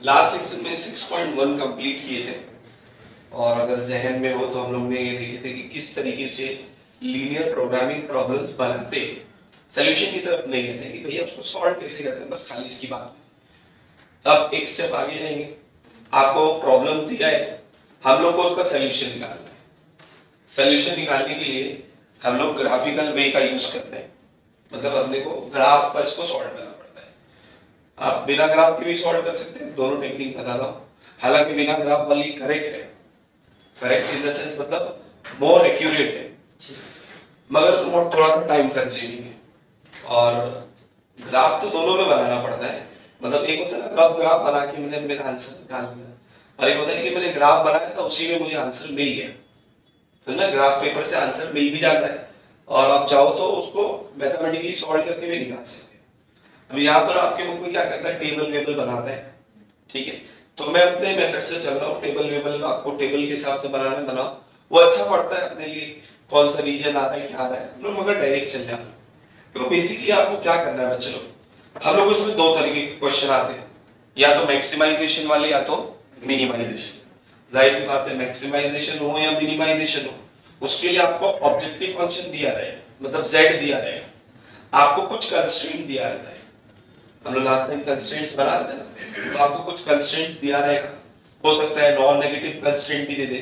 Last lecture में 6.1 complete किए थे और अगर जहन में हो तो हम लोग ने ये देखे थे कि किस तरीके से लीनियर प्रोग्रामिंग प्रॉब्लम्स बनाते सॉल्यूशन की तरफ नहीं है कि भैया उसको सॉल्व कैसे करते हैं, बस खाली इसकी बात। अब एक स्टेप आगे जाएंगे, आपको प्रॉब्लम दिया है, हम लोग को उसका सॉल्यूशन निकालना है। सॉल्यूशन निकालने के लिए हम लोग ग्राफिकल वे का यूज करते हैं, मतलब अपने को ग्राफ पर इसको सॉल्व करना पड़ता है। आप बिना ग्राफ के भी सॉल्व कर सकते हैं, दोनों टेक्निक बता दो। हालांकि बिना ग्राफ वाली करेक्ट है, करेक्ट इन द सेंस मतलब मोर एक्यूरेट है, मगर वो थोड़ा सा टाइम कंज्यूमिंग है। और ग्राफ तो दोनों में बनाना पड़ता है, मतलब एक होता है ना ग्राफ ग्राफ बना के मैंने मेरा आंसर निकाल लिया, और एक होता है कि मैंने ग्राफ बनाया था उसी में मुझे आंसर मिल गया। तो ना ग्राफ पेपर से आंसर मिल भी जाता है और आप चाहो तो उसको मैथमेटिकली सॉल्व करके भी निकाल सकते हैं। अब यहाँ पर आपके बुक में क्या करता है, टेबल वेबल बनाता है, ठीक है। तो मैं अपने मेथड से चल रहा हूँ, टेबल वेबल आपको टेबल के हिसाब से बनाना बनाओ, वो अच्छा पड़ता है अपने लिए, कौन सा रीजन आ रहा है क्या आ रहा है, मगर डायरेक्ट चल जाए। तो बेसिकली आपको क्या करना है बच्चों, हम लोग इसमें दो तरीके के क्वेश्चन आते हैं, या तो मैक्सिमाइजेशन वाले या तो मिनिमाइजेशन। जाहिर सी बात है मैक्सिमाइजेशन हो या मिनिमाइजेशन हो, उसके लिए आपको ऑब्जेक्टिव फंक्शन दिया रहेगा, मतलब z दिया रहेगा, आपको कुछ कंस्ट्रेंट दिया रहता है। हम लोग लास्ट टाइम कंस्ट्रेंट्स बना रहे थे ना, तो आपको कुछ कंस्ट्रेंट्स दिया रहेगा, हो सकता है नॉन नेगेटिव कंस्ट्रेंट भी दे दे।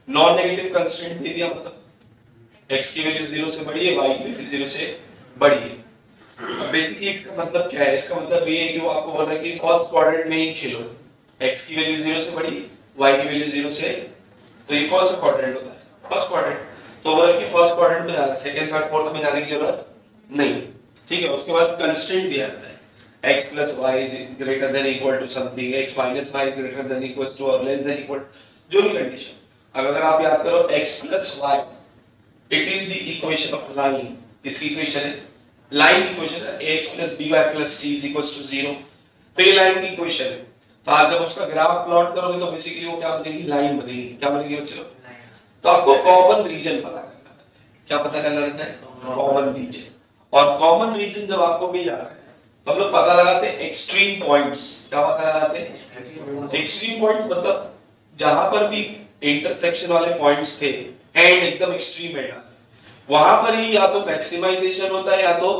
नॉन नेगेटिव कंस्ट्रेंट दे दिया मतलब x की वैल्यू 0 से बड़ी है, y की वैल्यू 0 से बड़ी है। अब बेसिकली इसका मतलब क्या है, इसका मतलब ये है कि वो आपको बोल रहा है कि फर्स्ट क्वाड्रेंट में ही खेलो, x की वैल्यू 0 से बड़ी, y की वैल्यू 0 से, तो ये कौन सा क्वाड्रेंट होता है, फर्स्ट क्वाड्रेंट। तो बोल रहा है कि फर्स्ट क्वाड्रेंट में जाना, सेकंड थर्ड फोर्थ में जाने की जरूरत नहीं, ठीक है। उसके बाद कंस्ट्रेंट दिया जाता है x plus y is greater than equal to something, x minus y is greater than equals to or less than equal, जो भी कंडीशन। अब अगर आप याद करो x plus y, it is the equation of line, किसकी equation है, line की इक्वेशन है, ax plus by plus c is equals to 0, तो ये लाइन की इक्वेशन है। तो आप जब उसका ग्राफ प्लॉट करोगे तो बेसिकली वो क्या बनेगी, लाइन बनेगी। क्या बनेगी बच्चों, तो आपको कॉमन रीजन पता करना है। क्या पता करना रहता है, कॉमन रीजन। और कॉमन रीजन जब आपको मिल जाता है तो हम लोग पता लगाते हैं एक्सट्रीम पॉइंट्स। क्या पता लगाते हैं, एक्सट्रीम पॉइंट्स, मतलब जहां पर भी इंटरसेक्शन वाले पॉइंट्स थे, एंड एकदम एक्सट्रीम है, वहां पर ही या तो मैक्सिमाइजेशन होता है या तो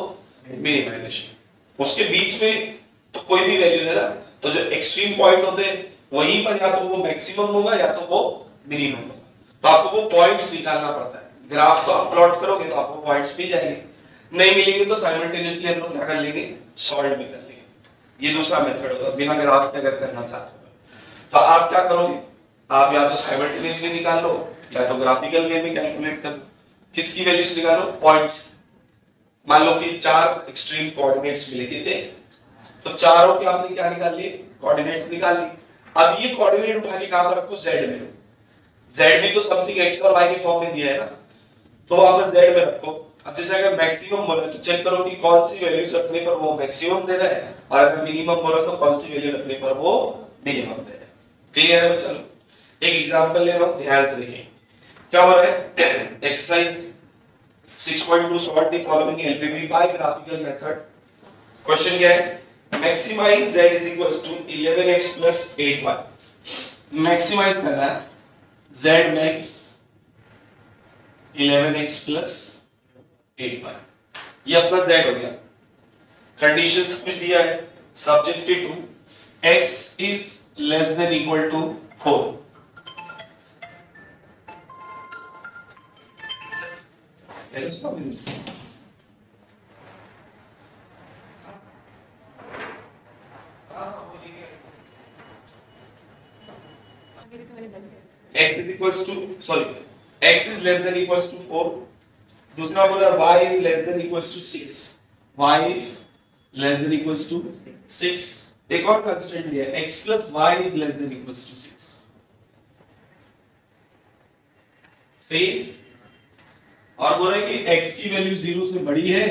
मिनिमाइजेशन। उसके बीच में तो कोई भी वैल्यूज है ना, तो जो एक्सट्रीम पॉइंट होते हैं वहीं पर या तो वो मैक्सिमम होगा या तो वो मिनिमम होगा। तो आपको वो पॉइंट्स निकालना पड़ता है। ग्राफ तो आप प्लॉट करोगे तो आपको पॉइंट्स मिल जाएंगे, नहीं मिलेंगे तो साइमल्टेनियसली हम लोग क्या कर लेंगे, सॉल्व भी कर लेंगे। ये दूसरा मेथड होगा बिना ग्राफ के अगर करना चाहते हो। तो आप क्या करोगे, आप या तो साइमल्टेनियसली निकाल लो या तो ग्राफिकल वे में कैलकुलेट कर लो। किसकी वैल्यूज निकालो, पॉइंट्स। मान लो कि चार एक्सट्रीम कोऑर्डिनेट्स मिले थे, तो चारों के आपने क्या निकाल लिए, कोऑर्डिनेट्स निकाल लिए। अब ये कोऑर्डिनेट उठा के कहां पर रखो, z में। z भी तो समथिंग x और y के फॉर्म में दिया है ना, तो वापस z में रखो। अब जैसे अगर मैक्सिमम बोला तो चेक करो कि कौन सी वैल्यू रखने पर वो मैक्सिमम दे रहा है, और अगर मिनिमम बोला तो कौन सी वैल्यू रखने पर वो मिनिमम दे रहा है। क्लियर है? चलो एक एग्जांपल ले रहा हूं, ध्यान से देखिए क्या हो रहा है। Exercise 6.2 solve the following LPB by graphical method. Question क्या है, maximise z is equals to 11x plus 8y। Maximise करना है z max 11x plus 8y, ये अपना z हो गया। कंडीशंस कुछ दिया है, subjected to x is less than equal to 4। x is equals to sorry x is less than equals to 4। दूसरा बोला y is less than equals to 6, y is less than equals to 6। एक और constraint दिया है, x plus y is less than equals to 6। सही। और बोल रहे हैं कि x की वैल्यू 0 से बड़ी है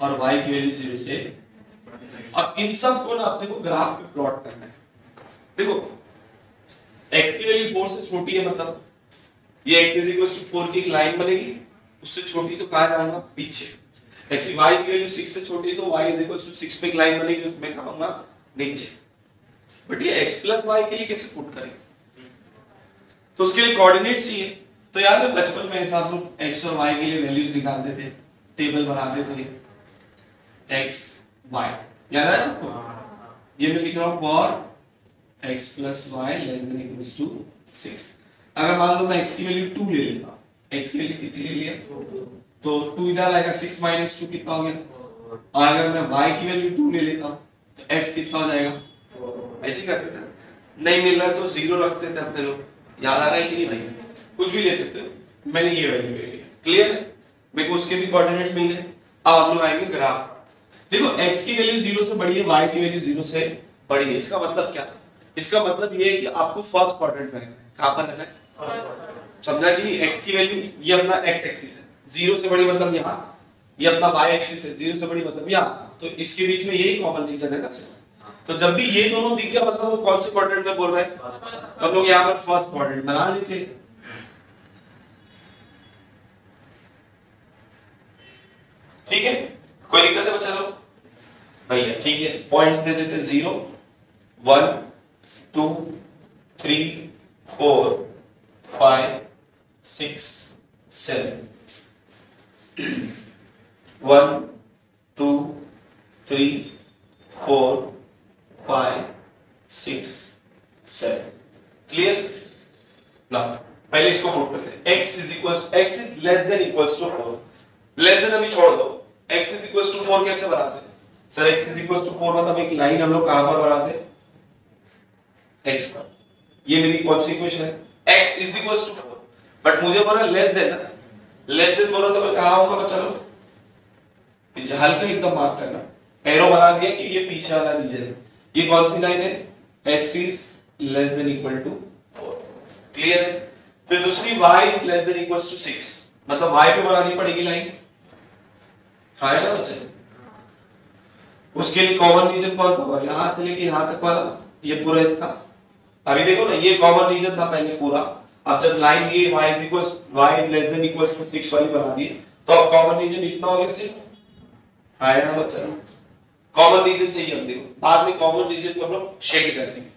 और y की वैल्यू 0 से, अब इन सब को ना अपने को ग्राफ पे प्लॉट करना है। देखो x की वैल्यू 4 से छोटी है, मतलब ये x is equals to 4 की एक लाइन बनेगी, उससे छोटी तो कहां जाऊंगा, पीछे। ऐसी y की वैल्यू 6 से छोटी है तो y is equals to 6 पे एक लाइन बनेगी, उसमें कहूंगा नीचे। बट ये x प्लस वाई के लिए कैसे पुट करें? तो उसके लिए कोऑर्डिनेट्स ही है। तो याद है बचपन में ऐसा आप लोग x और y के लिए वैल्यूज निकालते थे, टेबल बनाते थे, x y, याद है सबको? ये मैं लिख रहा हूं for x plus y less than equals to 6। अगर मान लो मैं x की वैल्यू 2 ले लेता, x की वैल्यू कितनी ले लिया? तो 2 इधर आएगा, 6 माइनस 2 कितना हो गया? और अगर मैं y की वैल्यू 2 ले लेता हूं तो x कितना हो जाएगा? ऐसे करते थे, नहीं मिल रहा है तो 0 रखते थे अपने लोग। याद आ रहा है कि नहीं भाई? कुछ भी ले सकते हो, मैंने ये वैल्यू ले ली, क्लियर है? मेरे को उसके भी कोऑर्डिनेट मिल गए। अब आप लोग आएंगे ग्राफ। देखो x की वैल्यू 0 से बड़ी है, y की वैल्यू 0 से बड़ी है। इसका मतलब क्या? इसका मतलब ये है कि आपको फर्स्ट क्वाड्रेंट में रहना है। कहां पर रहना है? समझा कि नहीं? x की वैल्यू ये अपना x एक्सिस है, 0 से बड़ी मतलब यहां, ये अपना y एक्सिस है, 0 से बड़ी मतलब यहां, तो इसके बीच में यही कॉमन रीजन है ना सर। तो जब भी ये दोनों दिख गया मतलब वो कौन से क्वाड्रेंट में बोल रहा है? तो हम लोग यहां पर फर्स्ट क्वाड्रेंट बना लेते हैं। ठीक है, कोई दिक्कत है बच्चा लोग? भैया ठीक है, पॉइंट्स दे देते 0 1 2 3 4 5 6 7 1 2 3 4 5 6 7। क्लियर? ना पहले इसको पुट करते हैं। x is less than equals to 4। Less than अभी छोड़ दो, x इज इक्वल्स टू 4 कैसे बनाते हैं sir? x is equals to 4 मतलब एक लाइन हम लोग कहां पर बनाते हैं? x पर। ये मेरी कौन सी इक्वेशन है? x is equals to 4, but मुझे बोला लेस देन ना, लेस देन बोला तो मैं कहां आऊंगा बच्चा लोग? पीछे हल्का एकदम मार्क करना, एरो बना दिया कि ये पीछे वाला रीजन है। ये कौन सी लाइन है? x is less than equal to 4। Clear है? फिर दूसरी y is less than equals to 6, मतलब y पे बनानी पड़ेगी लाइन। हाँ है ना बच्चे? उसके लिए कॉमन रीजन कौन सा होगा? यहां से लेके यहां तक वाला, ये पूरा हिस्सा। अभी देखो ना, ये कॉमन रीजन था पहले पूरा। अब जब लाइन ये y is less than equals to 6 वाली बना दी तो अब कॉमन रीजन इतना हो गया सिर्फ। हाँ है ना बच्चा? कॉमन रीजन चाहिए हम, देखो बाद में कॉमन रीजन को हम लोग शेड कर देंगे।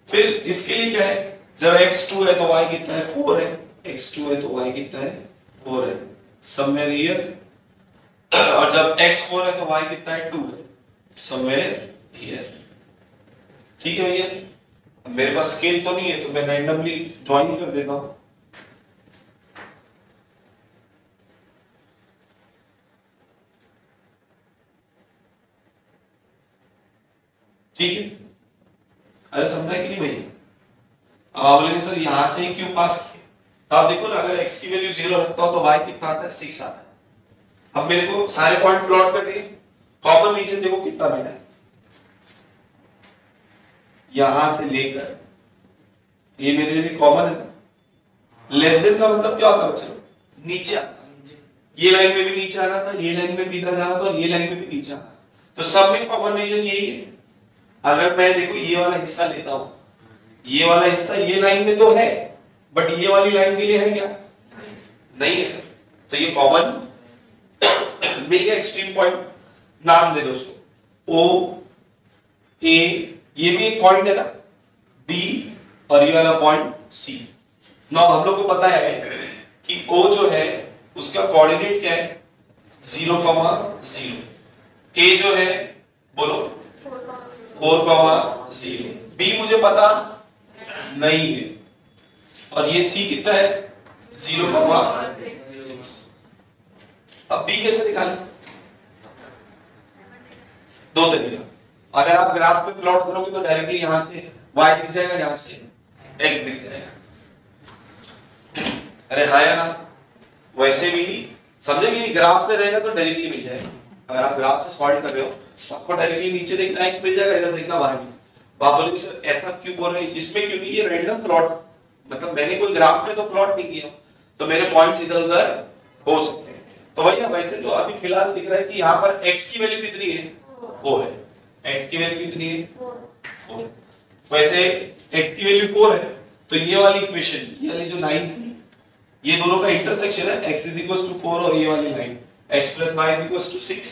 फिर इसके लिए क्या है? जब x2 है तो y कितना है? 4 है। x2 है तो y कितना है? 4 है, समवेयर हियर। और जब x4 है तो y कितना है? 2 है, समवेयर हियर। ठीक है भैया? मेरे पास स्केल तो नहीं है तो मैं रैंडमली ज्वाइन कर देता हूं। ठीक है, अरे समझा कि नहीं भाई? अब आप बोलेंगे सर यहां से क्यों पास किए? तो आप देखो ना, अगर x की वैल्यू 0 रखता हूं तो y कितना आता है? 6 आता है। अब मेरे को सारे पॉइंट प्लॉट कर दिए, कॉमन रीजन देखो कितना मिला है। यहां से लेकर ये मेरे लिए कॉमन है ना। लेस देन का मतलब क्या होता है बच्चों? नीचे आना। ये लाइन में भी नीचे आना था, ये लाइन में भी इधर जाना था, और ये लाइन में भी नीचे आना। तो सब में कॉमन रीजन यही है। अगर मैं देखो ये वाला हिस्सा लेता हूं, ये वाला हिस्सा ये लाइन में तो है, बट ये वाली लाइन के लिए है क्या? नहीं है सर। तो ये कॉमन मिल गया। एक्सट्रीम पॉइंट नाम दे दो उसको, O A, ये भी एक पॉइंट है ना, B, और ये वाला पॉइंट C। नाउ हम लोग को पता है कि O जो है उसका कोऑर्डिनेट क्या है? 0,0। A जो है बोलो 4,0। B मुझे पता नहीं है, और ये C कितना है? 0,6। अब B कैसे निकालें? दो तरीका। अगर आप ग्राफ पे प्लॉट करोगे तो डायरेक्टली यहां से y दिख जाएगा, यहां से x दिख जाएगा। अरे हाँ या ना? वैसे भी समझे कि नहीं, ग्राफ से रहेगा तो डायरेक्टली मिल जाएगा। अगर आप ग्राफ से सॉल्व कर रहे हो तो आपको डायरेक्टली नीचे देखना x मिल जाएगा, इधर देखना y। आप बोलोगे सर ऐसा क्यों बोल रहे हैं? इसमें क्यों नहीं, ये रैंडम प्लॉट, मतलब मैंने कोई ग्राफ पे तो प्लॉट नहीं किया, तो मेरे पॉइंट्स इधर उधर हो सकते हैं। तो भैया वैसे तो अभी फिलहाल दिख रहा है कि यहाँ पर x की वैल्यू कितनी है? 4 है। x की वैल्यू कितनी है? 4। वैसे x की वैल्यू 4 है तो ये वाली इक्वेशन, ये वाली जो लाइन थी, ये दोनों का इंटरसेक्शन है, x इज इक्वल्स टू 4 और ये वाली line x plus y is equals to 6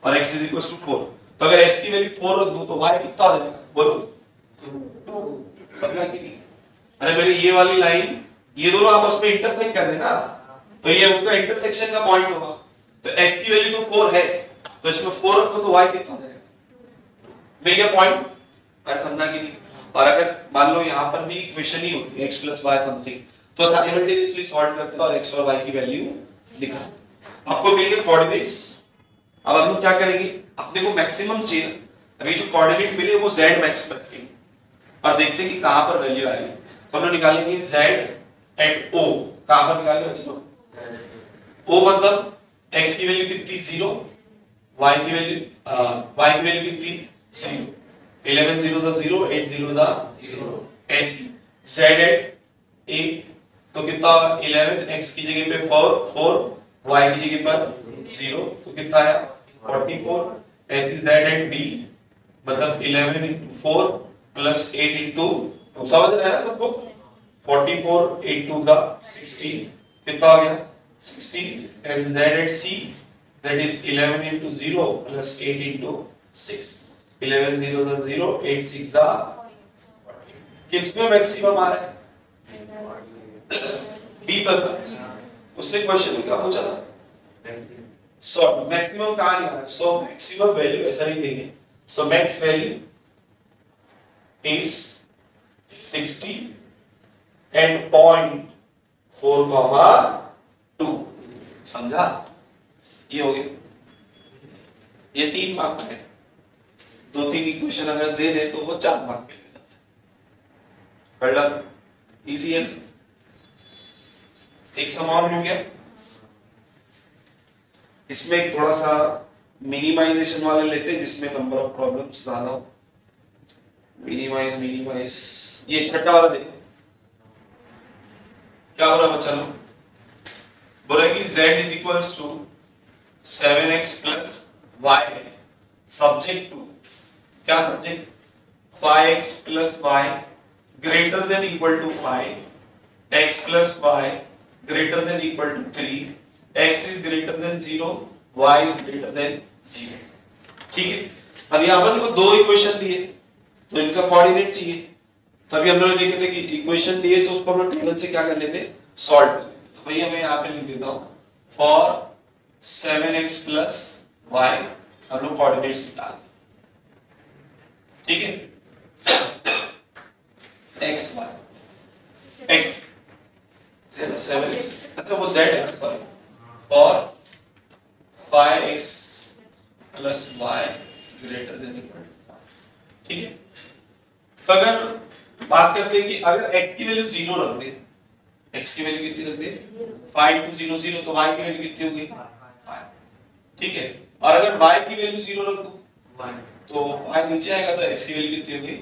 और x इज इक्वल्स टू 4। तो अगर x की वैल्यू 4 रख दूं तो y कितना आ जाएगा बोलो? 2 समझा कि नहीं? अरे मेरे ये वाली लाइन ये दोनों आपस में इंटरसेक्ट कर रहे हैं ना, तो ये उसका इंटरसेक्शन का पॉइंट होगा। तो x की वैल्यू तो 4 है, तो इसमें 4 रखो तो y कितना हो जाएगा? मिल गया पॉइंट? अरे समझा कि नहीं? और अगर मान लो यहां पर भी इक्वेशन ही होती है x + y समथिंग, तो साइमल्टेनियसली सॉल्व करते हैं और x और y की वैल्यू निकालते हैं। आपको मिल गए कोऑर्डिनेट्स। अब हम लोग क्या करेंगे, अपने को मैक्सिमम चाहिए, अभी जो कोऑर्डिनेट मिले वो z मैक्स पर रखेंगे और देखते हैं कि कहां पर वैल्यू आ रही है। तो हम लोग निकालेंगे z एट o, कहां पर निकालेंगे बच्चों? o मतलब x की वैल्यू कितनी 0, y की वैल्यू कितनी 0, 11 0 सा 0, 8 0 सा 0, ऐसी z एट a तो कितना 11, x की जगह पे 4, y की जगह पर 0, तो कितना आया 44, ऐसी z एट b मतलब 11 into 4 plus 8 into 2, समझ रहे हैं ना सबको? 44 8 2 का 16, कितना आ गया 60, and z at c that is 11 into 0 plus 8 into 6, 11 0 का 0, 8 6 का 40। किसमें मैक्सिमम आ रहा है? बी पर। उसने क्वेश्चन में क्या पूछा था? सो मैक्सिमम कहां लिया है? सो मैक्सिमम वैल्यू ऐसा नहीं देंगे, सो मैक्स वैल्यू is 60 and 0.4, 2, समझा? ये हो गया, ये 3 मार्क का है। 2-3 इक्वेशन अगर दे दे तो वो 4 मार्क के मिल जाते हैं। पढ़ इजी है। एक समान हो गया। इसमें एक थोड़ा सा मिनिमाइजेशन वाले लेते हैं जिसमें नंबर ऑफ प्रॉब्लम्स ज्यादा हो। मिनिमाइज ये छठा वाला देखो क्या हो रहा है बच्चा लोग? बोला कि z is equals to 7x plus y subject to क्या subject 5x plus y greater than equal to 5, x plus y greater than equal to 3, x is greater than 0, y is greater than 0। ठीक है, अब यहां पर देखो दो equation दिए तो इनका कोऑर्डिनेट चाहिए। तभी हम लोग देखे थे कि इक्वेशन दिए तो उसको हम लोग टेबल से क्या कर लेते सॉल्व कर लेते। तो भैया मैं यहां पे लिख देता हूं फॉर 7x प्लस y हम लोग कोऑर्डिनेट्स निकाल, ठीक है, x y x है ना 7x, अच्छा वो z है sorry, for 5x plus y greater than equal to 5, ठीक है। तो अगर बात करते हैं कि अगर x की वैल्यू 0 रख दे, x की वैल्यू कितनी रख दे 5 to 0 0, तो y की वैल्यू कितनी होगी 5, ठीक है। और अगर y की वैल्यू 0 रख दो 1 तो 5 नीचे आएगा तो x की वैल्यू कितनी होगी।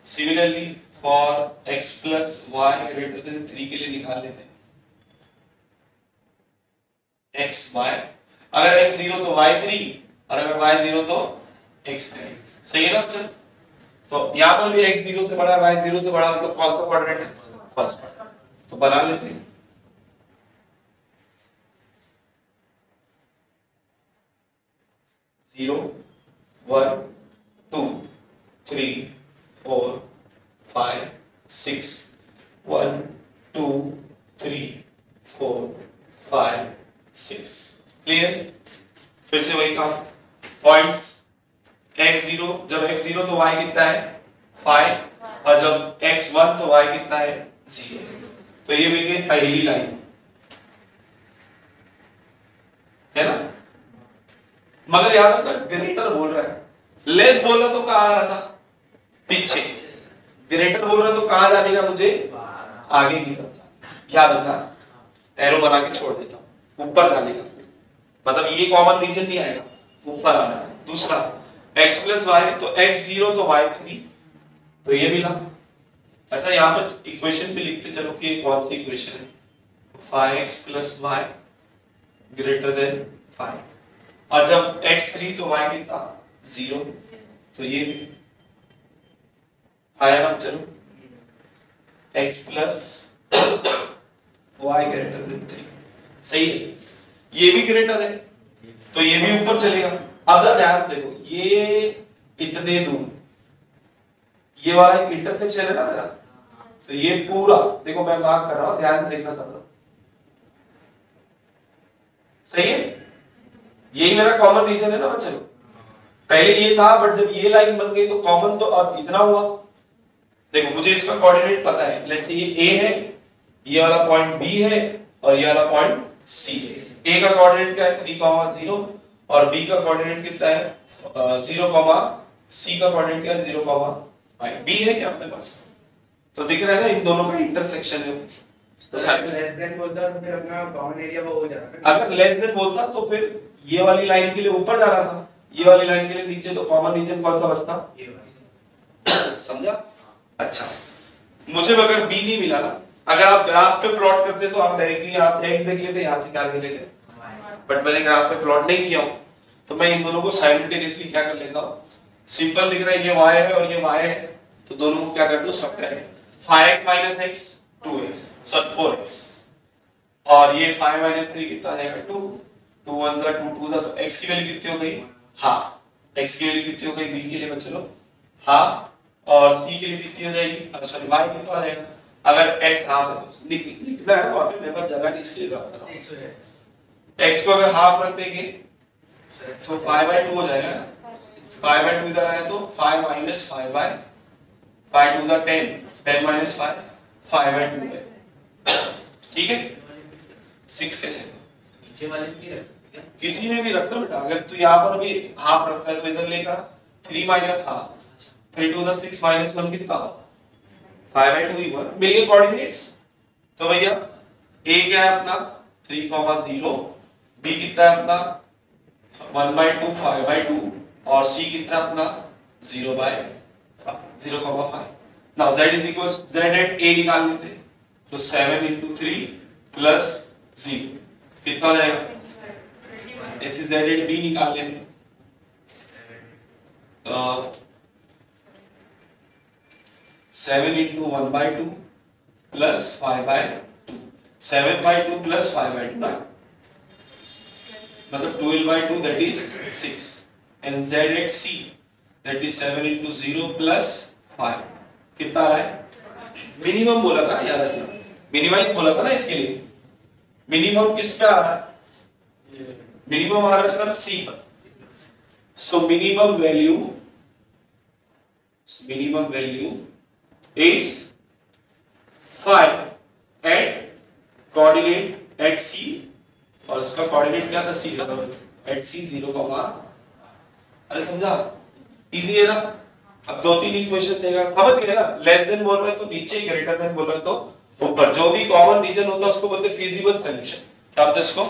Similarly for x plus y greater than 3 के लिए निकाल लेते हैं x y, अगर x 0 तो y 3 और अगर y 0 तो x 3, सही है ना बच्चा? तो यहां पर भी x 0 से बड़ा y 0 से बड़ा मतलब कौन सा क्वाड्रेंट है? First quadrant. तो बना लेते हैं जीरो 1 2 3 4 5 6 1 2 3 4 5 6, क्लियर? फिर से वही काम, पॉइंट्स x0, जब x0 तो y कितना है 5 और जब x1 तो y कितना है 0। तो ये मिल गई पहली लाइन, है ना? मगर याद रखना ग्रेटर बोल रहा है, लेस बोल रहा तो कहां आ रहा था पीछे, ग्रेटर बोल रहा तो कहां जाने का मुझे आगे की तरफ। याद रखना एरो बना के छोड़ देता हूं, ऊपर जाने का मतलब ये कॉमन रीजन नहीं आएगा, ऊपर आना है। दूसरा x प्लस वाई, तो x 0 तो y 3, तो ये मिला। अच्छा यहाँ पर इक्वेशन पे लिखते चलो कि कौन सी इक्वेशन है, 5x plus y greater then 5, और जब x 3 तो y कितना 0, तो ये आया ना। चलो x plus y greater than 3, सही है, ये भी ग्रेटर है तो ये भी ऊपर चलेगा। अब जरा ध्यान से देखो, ये इतने दूर ये वाला एक इंटरसेक्शन है ना मेरा, तो ये पूरा देखो मैं मार्क कर रहा हूं, ध्यान से देखना सब लोग, सही है। यही मेरा कॉमन रीजन है ना बच्चों, पहले ये था बट जब ये लाइन बन गई तो कॉमन तो अब इतना हुआ। देखो मुझे इसका कोऑर्डिनेट पता है, लेट्स से ये A है, ये वाला पॉइंट B है और ये वाला पॉइंट C है। A का कोऑर्डिनेट क्या है 3,0 और B का कोऑर्डिनेट कितना है 0, C का कोऑर्डिनेट क्या है 0,5। B है क्या अपने पास, तो दिख रहा है ना इन दोनों का इंटरसेक्शन है। तो लेस देन बोलता तो फिर अपना कॉमन एरिया वो हो जाता। अगर लेस देन बोलता तो फिर ये वाली लाइन के लिए ऊपर जा रहा था, ये वाली लाइन के लिए नीचे, तो कॉमन रीजन कौन सा बचता, ये वाला। समझा? अच्छा, मुझे अगर B नहीं मिला ना, अगर आप ग्राफ पे प्लॉट करते तो आप डायरेक्टली यहां से x देख लेते, यहां से क्या देख लेते, बट मैंने ग्राफ पे प्लॉट नहीं किया हूं, तो मैं इन दोनों को साइमल्टेनियसली क्या कर लेता हूं, सिंपल दिख रहा है ये y है और ये y है, तो दोनों को क्या कर दो subtract, 5x - x 2x sorry 4x, और ये 5 - 3 कितना आ जाएगा 2, 2 1 का 2 2 का, तो x की वैल्यू कितनी हो गई हाफ, x की वैल्यू कितनी हो गई b के लिए बच्चों हाफ, और c के लिए कितनी हो जाएगी, सॉरी y कितना आ जाएगा, अगर x हाफ है तो लिखना है, वहां पे मेरे पास जगह नहीं इसके लिए रख रहा हूं, x को अगर हाफ रख देंगे तो 5/2 हो जाएगा, 5/2 इधर आया तो 5 - 5/5 2 का 10, 10 - 5 5/2 है, ठीक है। 6 कैसे नीचे वाले भी रख सकते हैं, किसी में भी रखना बेटा, अगर तू यहाँ पर भी हाफ रखता है तो इधर लेगा 3 - हाफ, 3 2 6 - 1 कितना 5/2 ही हुआ, मिल गए कोऑर्डिनेट्स। तो भैया a क्या है अपना 3,0, b कितना है अपना 1/2 5/2 और c कितना अपना 0/5। Now z z at a निकाल लेते, तो 7 × 3 + 0 कितना हो जाएगा, ऐसे z at b निकाल लेते, 7 × 1/2 + 5/2, 7/2 + 5/2 ना, मतलब 12/2 that is 6, and z at c that is 7 × 0 + 5 कितना आ रहा है, मिनिमम बोला था याद रखना, मिनिमाइज बोला था ना इसके लिए, मिनिमम किस पे आ रहा है, मिनिमम आ रहा है सर c पर, so minimum value is 5 at coordinate at c, और उसका कोऑर्डिनेट क्या था c का, at c 0, अरे समझा, इजी है ना। अब 2-3 इक्वेशन देगा, समझ गए ना, लेस देन बोल रहा है तो नीचे, ग्रेटर देन बोल रहा है तो ऊपर, जो भी कॉमन रीजन होता है उसको बोलते हैं फिजिबल सॉल्यूशन, क्या बोलते हैं इसको,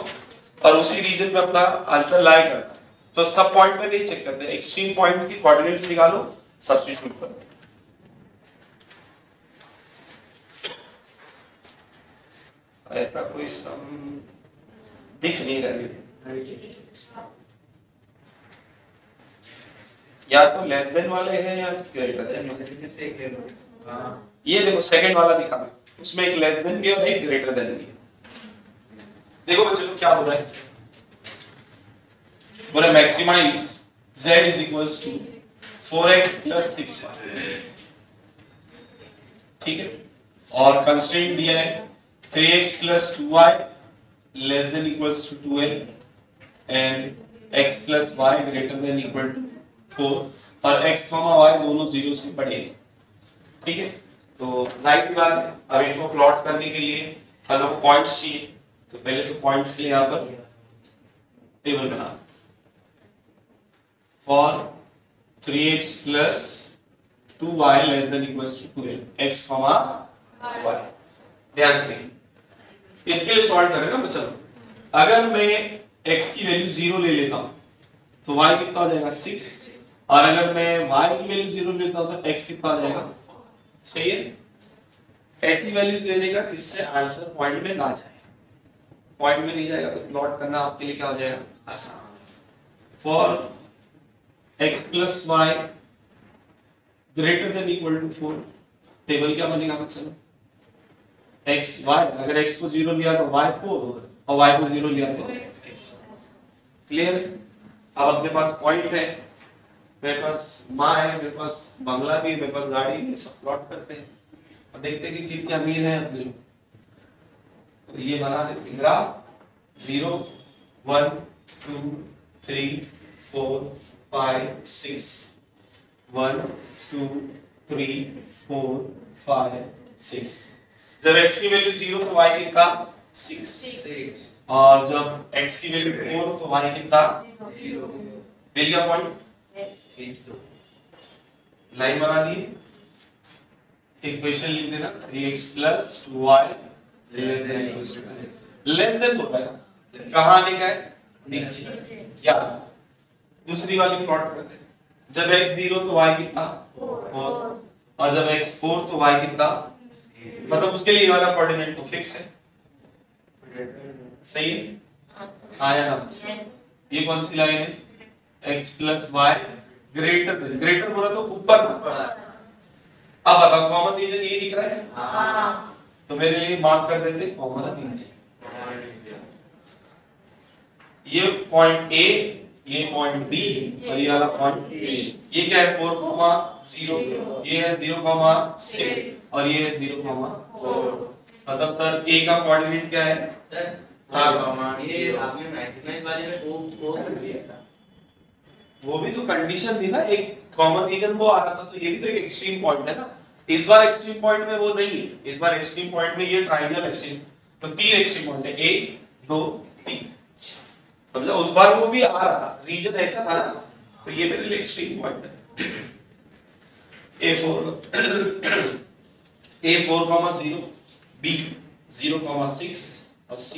और उसी रीजन पे अपना आंसर लाई करना। तो सब पॉइंट पे नहीं चेक करते, एक्सट्रीम पॉइंट की कोऑर्डिनेट्स निकालो, सब्स्टिट्यूट करो। ऐसा कोई सम दिख नहीं रहा है, या तो लेस देन वाले हैं या ग्रेटर देन। ये देखो सेकंड वाला दिखा मैं, उसमें एक लेस देन भी और एक ग्रेटर देन भी। देखो बच्चों क्या हो रहा है, बोले मैक्सिमाइज z = 4x + 6, ठीक है, और कंस्ट्रेंट दिया है 3x + 2y ≤ 2l and x + y ≥ 4, और x, y दोनों 0 से बड़े हैं, ठीक है। तो जाहिर सी बात है, अब इनको प्लॉट करने के लिए हमें पॉइंट्स चाहिए, तो पहले तो पॉइंट्स के लिए यहाँ पर टेबल बना, for 3x + 2y ≤ 2l x, y, ध्यान से देखिए, इसके लिए सॉल्व करें ना बच्चों, अगर मैं x की वैल्यू 0 ले लेता हूं तो y कितना हो जाएगा 6, और अगर मैं y की वैल्यू 0 लेता हूं तो x कितना हो जाएगा, सही है। ऐसी वैल्यूज लेने का जिससे आंसर पॉइंट में ना जाए, पॉइंट में नहीं जाएगा तो प्लॉट करना आपके लिए क्या हो जाएगा आसान। फॉर x + y ≥ 4, टेबल क्या बनेगा बच्चों, x y, अगर x को 0 लिया तो y 4 और y को 0 लिया तो x। क्लियर, अब अपने पास पॉइंट है, मेरे पास माँ है, मेरे पास बंगला भी है, मेरे पास गाड़ी भी है, सब प्लॉट करते हैं और देखते हैं कि कितने अमीर हैं अपने लोग। तो ये बना देते हैं ग्राफ 0 1 2 3 4 5 6 1 2 3 4 5 6। जब x की वैल्यू 0 तो y कितना 6 और जब x की वैल्यू 4 तो y कितना 0। मिल गया पॉइंट। लाइन बना दी, इक्वेशन लिख देना 3x + 2y लेस देन होता है कहां आने का है नीचे। या दूसरी वाली प्लॉट करते हैं, जब x 0 तो y कितना 4 और जब x 4 तो y कितना, मतलब उसके लिए ये वाला कोऑर्डिनेट तो फिक्स है, सही है आया ना। ये कौन सी लाइन है x + y ग्रेटर बोला तो ऊपर ना। अब बताओ कॉमन रीजन ये दिख रहा है तो मेरे लिए मार्क कर देते कॉमन रीजन। ये पॉइंट A, ये पॉइंट B और ये वाला पॉइंट C। ये क्या है 4,0, ये है 0,6 और ये है 0,4। मतलब सर A का कोऑर्डिनेट क्या है सर? हाँ ये आपने मैक्सिमाइज वाले में वो कर दिया था। वो भी तो कंडीशन थी ना, एक कॉमन रीजन वो आ रहा था, तो ये भी तो एक एक्सट्रीम पॉइंट है ना। इस बार एक्सट्रीम पॉइंट में वो नहीं है, इस बार एक्सट्रीम पॉइंट में ये ट्रायंगल ऐसे, तो 3 एक्सट्रीम पॉइंट है 1 2 3। मतलब उस बार वो भी आ रहा था, रीजन ऐसा था ना, तो ये मेरे लिए एक्सट्रीम पॉइंट है। A4,0 B 0,6 और C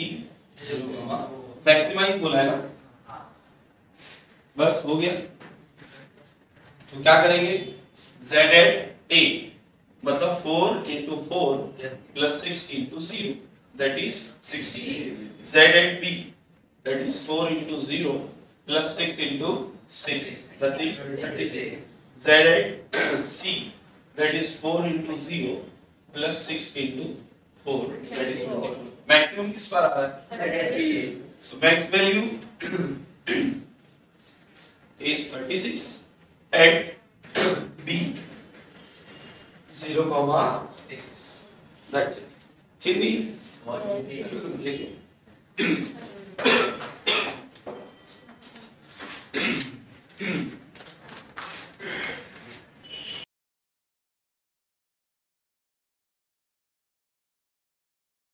0, मैक्सिमाइज बोला है ना, बस हो गया। तो क्या करेंगे Z at A मतलब 4 into 4 plus 6 into 0 that is 60। Z at B that is 4 into 0 plus 6 into 6 that is 36। Z at C that is 4 into 0 plus 6 into 4 that is 24। Maximum किस पर आ रहा है? So max value is 36 at B 0,6। That's it। चिंदी